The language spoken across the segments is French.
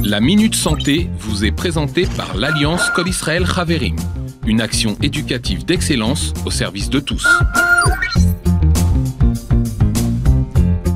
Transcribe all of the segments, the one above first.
La Minute Santé vous est présentée par l'Alliance Kol Israel Chaverim, une action éducative d'excellence au service de tous.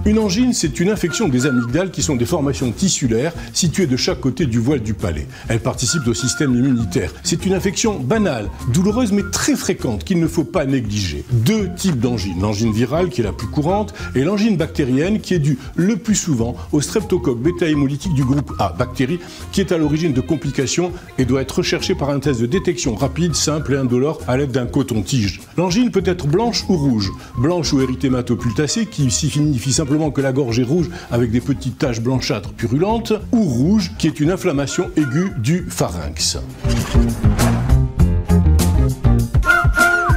Une angine, c'est une infection des amygdales qui sont des formations tissulaires situées de chaque côté du voile du palais. Elle participe au système immunitaire. C'est une infection banale, douloureuse mais très fréquente qu'il ne faut pas négliger. Deux types d'angines, l'angine virale qui est la plus courante et l'angine bactérienne qui est due le plus souvent au streptocoque bêta-hémolytique du groupe A, bactérie qui est à l'origine de complications et doit être recherchée par un test de détection rapide, simple et indolore à l'aide d'un coton-tige. L'angine peut être blanche ou rouge. Blanche ou érythémato-pultacée qui signifie simplement que la gorge est rouge avec des petites taches blanchâtres purulentes, ou rouge qui est une inflammation aiguë du pharynx.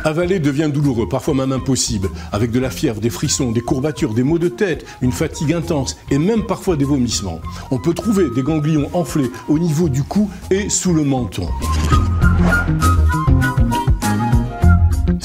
Avaler devient douloureux, parfois même impossible, avec de la fièvre, des frissons, des courbatures, des maux de tête, une fatigue intense et même parfois des vomissements. On peut trouver des ganglions enflés au niveau du cou et sous le menton.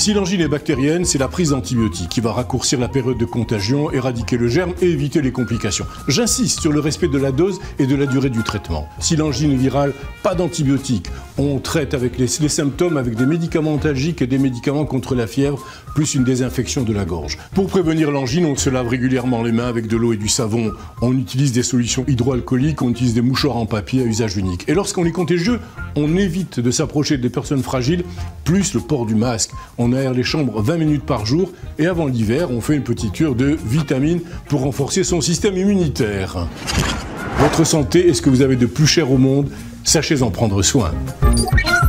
Si l'angine est bactérienne, c'est la prise d'antibiotiques qui va raccourcir la période de contagion, éradiquer le germe et éviter les complications. J'insiste sur le respect de la dose et de la durée du traitement. Si l'angine est virale, pas d'antibiotiques. On traite avec les symptômes avec des médicaments antalgiques et des médicaments contre la fièvre, plus une désinfection de la gorge. Pour prévenir l'angine, on se lave régulièrement les mains avec de l'eau et du savon. On utilise des solutions hydroalcooliques, on utilise des mouchoirs en papier à usage unique. Et lorsqu'on est contagieux, on évite de s'approcher des personnes fragiles, plus le port du masque. On aère les chambres 20 minutes par jour et avant l'hiver, on fait une petite cure de vitamines pour renforcer son système immunitaire. Votre santé est ce que vous avez de plus cher au monde, sachez en prendre soin.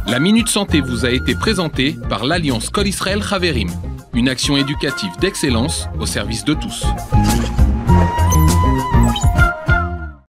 La Minute Santé vous a été présentée par l'Alliance Kol Israel Chaverim, une action éducative d'excellence au service de tous.